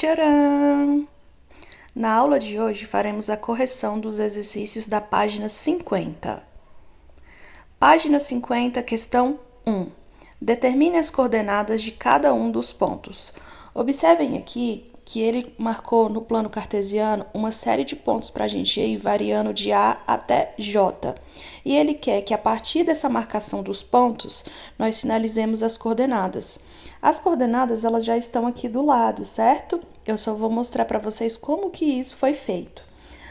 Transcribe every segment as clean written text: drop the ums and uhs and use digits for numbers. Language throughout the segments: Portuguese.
Tcharam! Na aula de hoje faremos a correção dos exercícios da página 50. Página 50, questão 1. Determine as coordenadas de cada um dos pontos. Observem aqui que ele marcou no plano cartesiano uma série de pontos para a gente ir variando de A até J. E ele quer que a partir dessa marcação dos pontos, nós sinalizemos as coordenadas. As coordenadas elas já estão aqui do lado, certo? Eu só vou mostrar para vocês como que isso foi feito.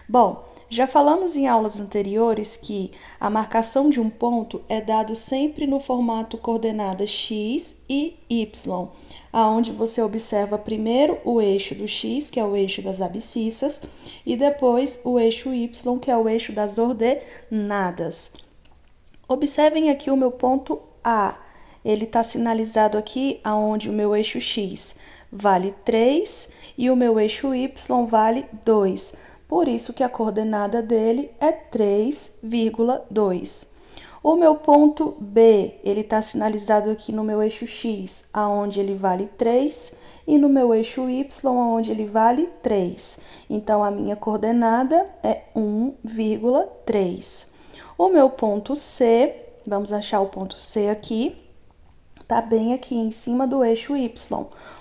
Bom, já falamos em aulas anteriores que a marcação de um ponto é dado sempre no formato coordenadas x e y, aonde você observa primeiro o eixo do x, que é o eixo das abscissas, e depois o eixo y, que é o eixo das ordenadas. Observem aqui o meu ponto A. Ele está sinalizado aqui aonde o meu eixo x vale 3 e o meu eixo y vale 2. Por isso que a coordenada dele é 3,2. O meu ponto B, ele está sinalizado aqui no meu eixo x, aonde ele vale 3, e no meu eixo y, aonde ele vale 3. Então, a minha coordenada é 1,3. O meu ponto C, vamos achar o ponto C aqui, está bem aqui em cima do eixo y,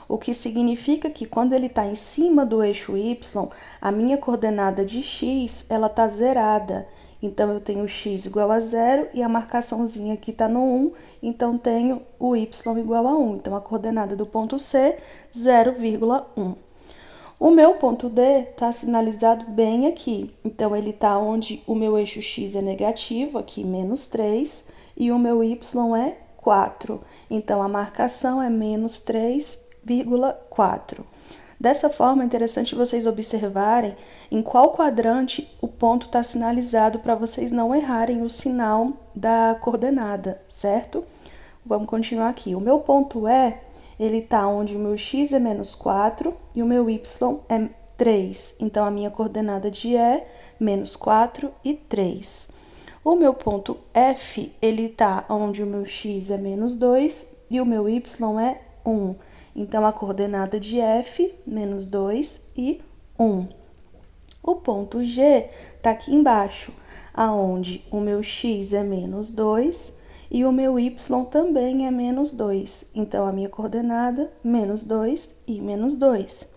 o que significa que quando ele está em cima do eixo y, a minha coordenada de x ela está zerada. Então, eu tenho x igual a 0 e a marcaçãozinha aqui está no 1, então tenho o y igual a 1. Então, a coordenada do ponto C, 0,1. O meu ponto D está sinalizado bem aqui, então ele está onde o meu eixo x é negativo, aqui menos 3, e o meu y é 4. Então, a marcação é menos 3,4. Dessa forma, é interessante vocês observarem em qual quadrante o ponto está sinalizado para vocês não errarem o sinal da coordenada, certo? Vamos continuar aqui. O meu ponto E, ele está onde o meu x é menos 4 e o meu y é 3. Então, a minha coordenada de E, menos 4 e 3. O meu ponto F, ele está onde o meu x é menos 2 e o meu y é 1. Então, a coordenada de F, menos 2 e 1. O ponto G está aqui embaixo, aonde o meu x é menos 2 e o meu y também é menos 2. Então, a minha coordenada, menos 2 e menos 2.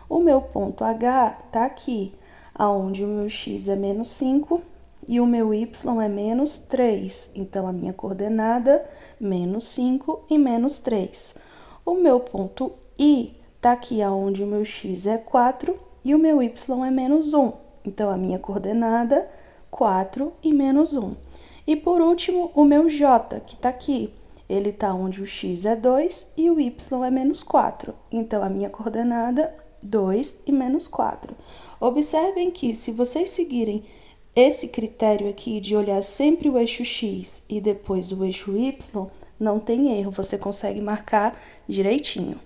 O meu ponto H está aqui, aonde o meu x é menos 5 e o meu y é menos 3. Então, a minha coordenada, menos 5 e menos 3. O meu ponto I está aqui onde o meu x é 4 e o meu y é menos 1. Então, a minha coordenada, 4 e menos 1. E, por último, o meu J, que está aqui. Ele está onde o x é 2 e o y é menos 4. Então, a minha coordenada, 2 e menos 4. Observem que, se vocês seguirem esse critério aqui de olhar sempre o eixo x e depois o eixo y, não tem erro, você consegue marcar direitinho.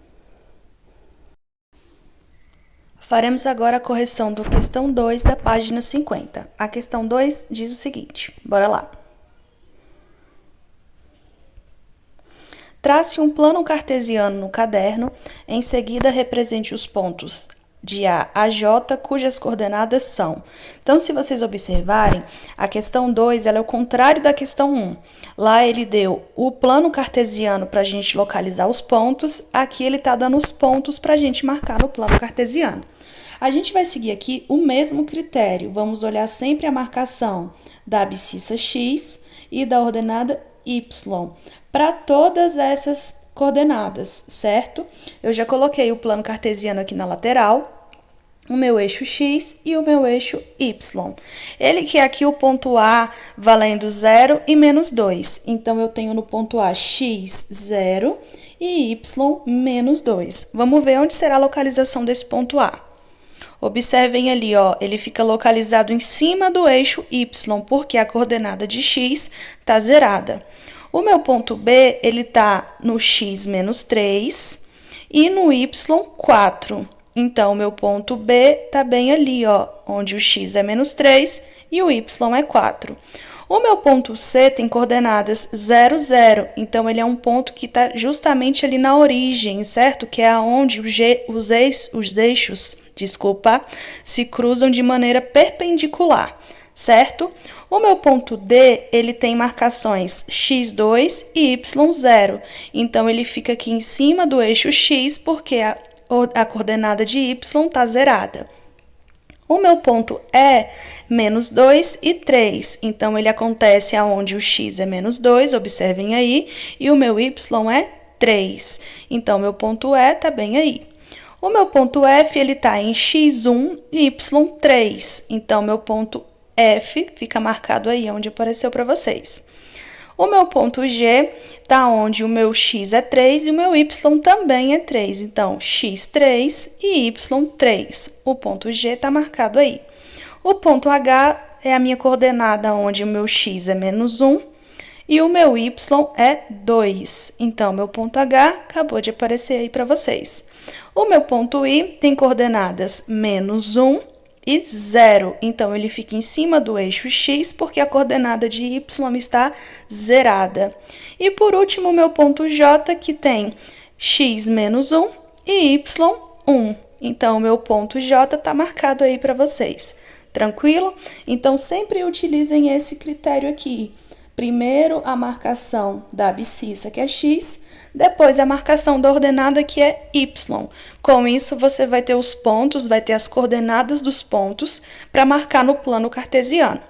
Faremos agora a correção da questão 2 da página 50. A questão 2 diz o seguinte, bora lá. Trace um plano cartesiano no caderno, em seguida represente os pontos de A a J, cujas coordenadas são. Então, se vocês observarem, a questão 2 ela é o contrário da questão 1. Lá ele deu o plano cartesiano para a gente localizar os pontos, aqui ele está dando os pontos para a gente marcar no plano cartesiano. A gente vai seguir aqui o mesmo critério, vamos olhar sempre a marcação da abscissa x e da ordenada y, para todas essas coordenadas, certo? Eu já coloquei o plano cartesiano aqui na lateral, o meu eixo x e o meu eixo y. Ele quer aqui o ponto A valendo 0 e menos 2. Então, eu tenho no ponto A x, 0 e y, menos 2. Vamos ver onde será a localização desse ponto A. Observem ali, ó, ele fica localizado em cima do eixo y, porque a coordenada de x está zerada. O meu ponto B, ele está no x menos 3 e no y 4. Então, o meu ponto B está bem ali, ó, onde o x é menos 3 e o y é 4. O meu ponto C tem coordenadas 0, 0, então ele é um ponto que está justamente ali na origem, certo? Que é onde os eixos, se cruzam de maneira perpendicular, certo? O meu ponto D, ele tem marcações x2 e y0, então ele fica aqui em cima do eixo x porque a coordenada de y está zerada. O meu ponto é menos 2 e 3, então ele acontece aonde o x é menos 2, observem aí, e o meu y é 3. Então, meu ponto E está bem aí. O meu ponto F, ele está em x1 e y3, então meu ponto F fica marcado aí onde apareceu para vocês. O meu ponto G está onde o meu x é 3 e o meu y também é 3. Então, x3 e y3. O ponto G está marcado aí. O ponto H é a minha coordenada onde o meu x é menos 1 e o meu y é 2. Então, meu ponto H acabou de aparecer aí para vocês. O meu ponto I tem coordenadas menos 1 e 0. Então, ele fica em cima do eixo x, porque a coordenada de y está zerada. E, por último, o meu ponto J, que tem x menos 1 e y 1. Então, o meu ponto J está marcado aí para vocês. Tranquilo? Então, sempre utilizem esse critério aqui. Primeiro, a marcação da abscissa, que é x, depois a marcação da ordenada, que é y. Com isso, você vai ter os pontos, vai ter as coordenadas dos pontos para marcar no plano cartesiano.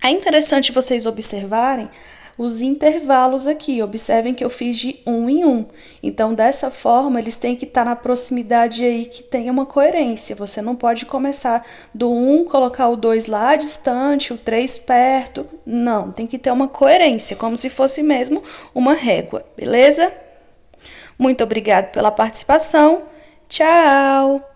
É interessante vocês observarem os intervalos aqui. Observem que eu fiz de 1 em 1. Então, dessa forma, eles têm que estar na proximidade aí que tenha uma coerência. Você não pode começar do 1, colocar o 2 lá distante, o 3 perto. Não, tem que ter uma coerência, como se fosse mesmo uma régua, beleza? Muito obrigada pela participação. Tchau!